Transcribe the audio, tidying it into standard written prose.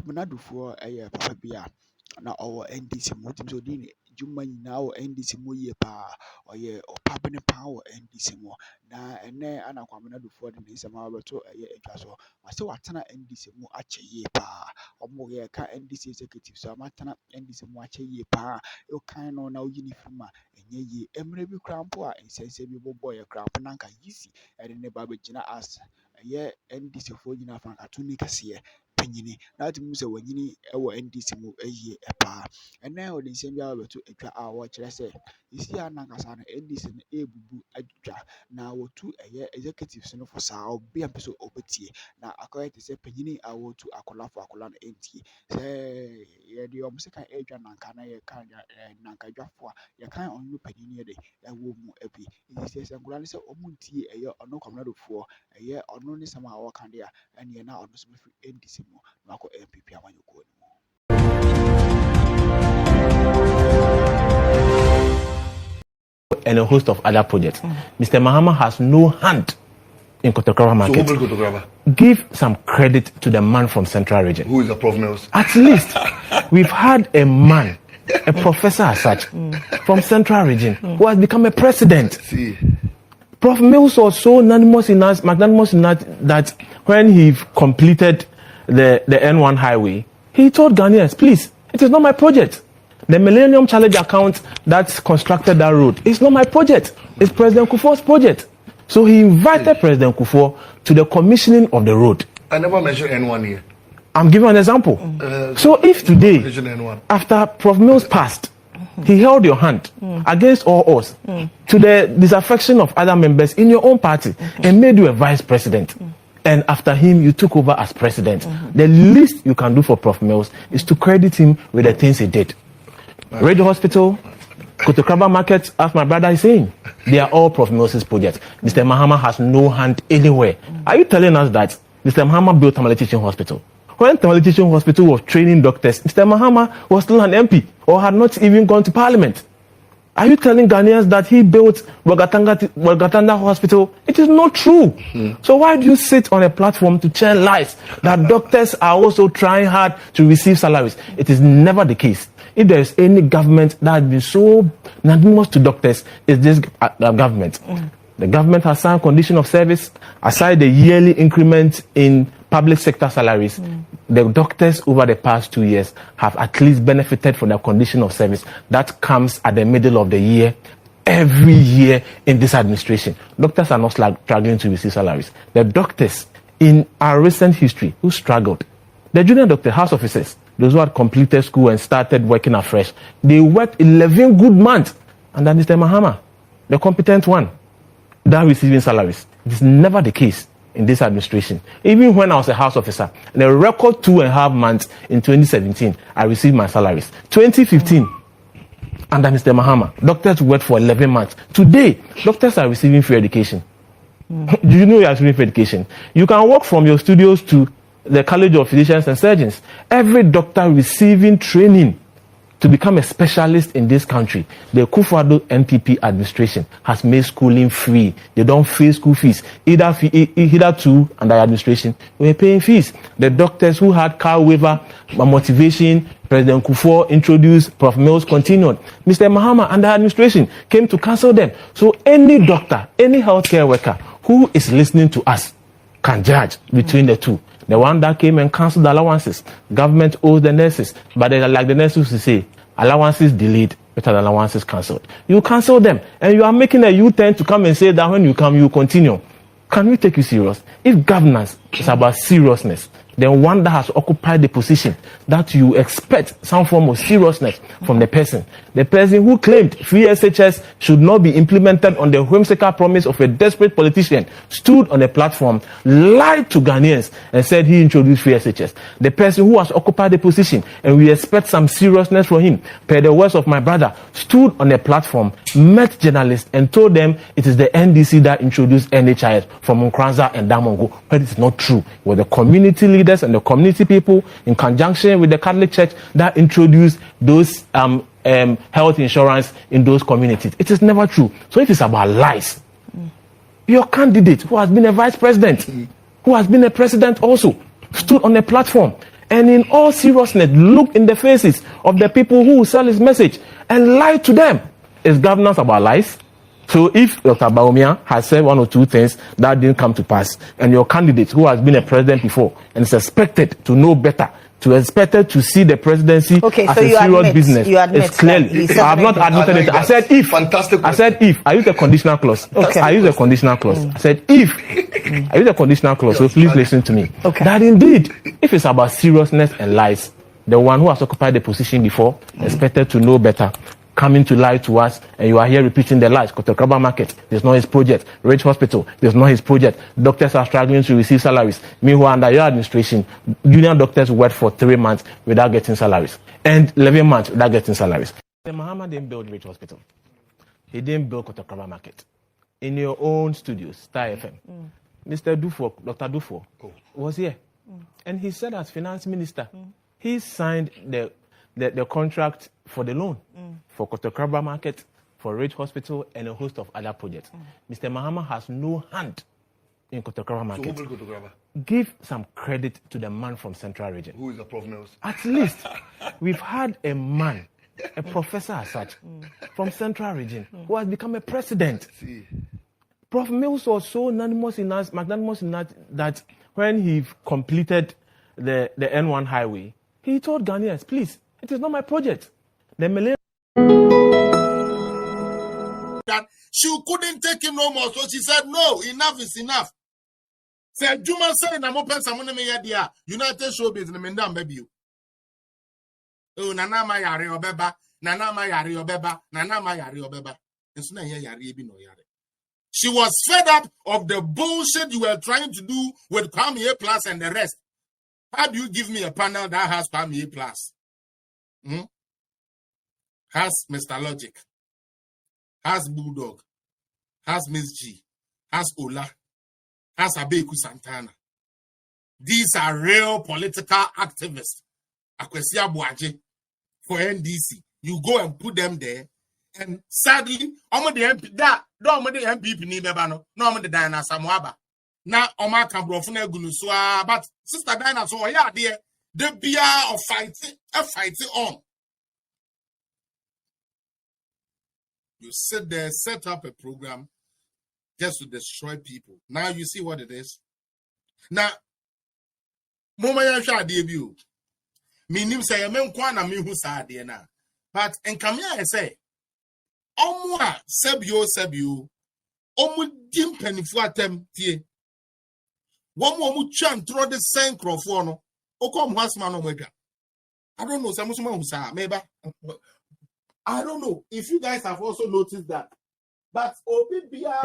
Kwabena Duffuor papa bi a na ɔwɔ NDC mu tim so di ne dwuma nyinaa wɔ NDC mu yie paa ɔyɛ ɔpabene paa wɔ NDC mu na ɛnɛ ana Kwabena Duffuor de ne nsɛm abɛto adwa so wɔsɛ watena NDC mu akyɛ yie paa ɔmo yɛka NDC executive so amatena NDC mu akyɛ yie paa ɛkan no na oyi ne film a ɛnyɛ yie mmerɛ bi kora mpo a nsɛnsɛm bi bɔbɔ yɛ kora mpo na nka yisi ɛde ne ba bɛgyina as ɛyɛ NDC foɔ nyinaa fankato ne kɛseɛ panyini na ati mu sɛ wanyini ɛwɔ NDC mu ɛyie paa ɛnɛ ɔde nsɛm bi abɛto atwa a wɔkyerɛ sɛ esi a nankasa no NDC no ebubu atwa na wɔtu ɛyɛ executives no for saa obi a mpɛ sɛ ɔbɛtie na akɔyɛ te sɛ panyini a wɔtu akɔla no ɛntie sɛ yɛde ɔmo sika atwa nanka na yɛka nankadwafo a yɛkan ɔno panyini yɛde ɛwɔ mu abi nti sɛ nkɔla ne sɛ ɔmo ntie ɛyɛ ɔno Kwabena Duffuor ɛyɛ ɔno ne sɛm a wɔka de a ɛneɛ na ɔno so bɛfiri NDC mu na akɔ MPP amanyɔkuo no mu. And a host of other projects. Mr. Mahama has no hand in Kotokraba market. So who built Kotokraba? Give some credit to the man from Central Region. Who is the Prof Mills? At least we've had a man, a professor as such, from Central Region who has become a president. See. Prof Mills was so magnanimous in that when he completed the N1 highway, he told Ghanaians, please, it is not my project. The Millennium Challenge account that constructed that road, it's not my project. It's President Kufuor's project. So he invited President Duffuor to the commissioning of the road. I never mentioned N1 here. I'm giving an example. So if today, after Prof Mills passed, he held your hand against all odds to the disaffection of other members in your own party and made you a vice president. And after him, you took over as president. The least you can do for Prof Mills is to credit him with the things he did. Radio Hospital, Kotokraba Market, as my brother is saying, they are all Prof Mills' projects. Mr. Mahama has no hand anywhere. Are you telling us that Mr. Mahama built Tamale Teaching Hospital? When Tamale Teaching Hospital was training doctors, Mr. Mahama was still an MP or had not even gone to Parliament. Are you telling Ghanaians that he built Wagatanga Hospital? It is not true. So why do you sit on a platform to tell lies that doctors are also trying hard to receive salaries? It is never the case. If there is any government that has been so magnanimous to doctors, it's this government. The government has signed condition of service, aside the yearly increment in public sector salaries. The doctors over the past 2 years have at least benefited from their condition of service. That comes at the middle of the year, every year in this administration. Doctors are not struggling to receive salaries. The doctors in our recent history who struggled, the junior doctor, house officers, those who had completed school and started working afresh, they worked 11 good months. And then Mr. Mahama, the competent one, that receiving salaries. It is never the case in this administration. Even when I was a house officer, in a record 2.5 months in 2017, I received my salaries. 2015, under Mr. Mahama, doctors worked for 11 months. Today, doctors are receiving free education. Do you know you are receiving free education? You can walk from your studios to the College of Physicians and Surgeons. Every doctor receiving training to become a specialist in this country. The Kufuor NPP administration has made schooling free. They don't pay school fees. Either two under administration, we were paying fees. The doctors who had car waiver motivation, President Kufuor introduced, Prof Mills continued. Mr. Mahama under administration came to cancel them. So any doctor, any healthcare worker who is listening to us can judge between the two. The one that came and cancelled the allowances. Government owes the nurses. But they, like the nurses to say, allowances delayed, better than allowances cancelled. You cancel them. And you are making a U-turn to come and say that when you come, you continue. Can we take you serious? If governance is about seriousness, then one that has occupied the position that you expect some form of seriousness from the person who claimed free SHS should not be implemented on the whimsical promise of a desperate politician, stood on a platform, lied to Ghanaians and said he introduced free SHS. The person who has occupied the position, and we expect some seriousness from him, per the words of my brother, stood on a platform, met journalists and told them it is the NDC that introduced NHIS from Nkranza and Damongo, but it's not true. With the community leaders and the community people in conjunction with the Catholic Church that introduced those health insurance in those communities. It is never true. So if it's about lies, your candidate who has been a vice president, who has been a president also, stood on a platform and in all seriousness look in the faces of the people who sell his message and lie to them. Is governance about lies? So if Dr. Bawumia has said one or two things that didn't come to pass, and your candidate who has been a president before and is expected to know better, expected to see the presidency as a serious business, it's clearly. I have not admitted it. I said if. Fantastic. I said if. I used a conditional clause. Okay. I used a conditional clause. I said if. I used a conditional clause. So please listen to me. Okay. That indeed, if it's about seriousness and lies, the one who has occupied the position before expected to know better, coming to lie to us, and you are here repeating the lies. Kotokraba Market, there's not his project. Rich Hospital, there's not his project. Doctors are struggling to receive salaries. Meanwhile, under your administration, union doctors worked for 3 months without getting salaries, and 11 months without getting salaries. Mahama didn't build Rich Hospital. He didn't build Kotokraba Market. In your own studios, Star FM, Mr. Duffuor, Dr. Duffuor, was here. And he said as finance minister, he signed the contract for the loan for Kotokraba Market, for Rich Hospital, and a host of other projects. Mr. Mahama has no hand in Kotokraba Market. So who will Kotokraba? Give some credit to the man from Central Region. Who is the Prof Mills? At least we've had a man, a professor as such, from Central Region, who has become a president. See. Prof Mills was so magnanimous in that when he completed the N1 highway, he told Ghanaians, please, it is not my project. The Malay that she couldn't take him no more, so she said, no, enough is enough. Said Juma saying I'm open someone me dia United Showbiz in the Mendam baby. Oh, Nana my yari obeba, Nana my yari obeba, Nana my yari obeba. It's not here yari no yari. She was fed up of the bullshit you were trying to do with Kwabena Plus and the rest. How do you give me a panel that has Kwabena Plus? Has Mr. Logic, has Bulldog, has Miss G, has Ola, has Abeku Santana. These are real political activists. Akwesia Buaje for NDC. You go and put them there, and sadly, I'm the MP that don't the MP ni bebano, no I'm the Diana Samoaba. Now Oma Cambrofune Gunuswa, but Sister Diana, so yeah, dear, the beer of fighting on. You sit there, set up a program just to destroy people. Now you see what it is. Now, Mama Yasha debut. Minim say a man kwana mi hu sa de na. But in Kamia say, Omwa sebio, Omu dim penifo atem tie. Omu chan throw the same crofone. Okom hasman omega. I don't know, Samusuma hu sa, maybe. I don't know if you guys have also noticed that. But OPBR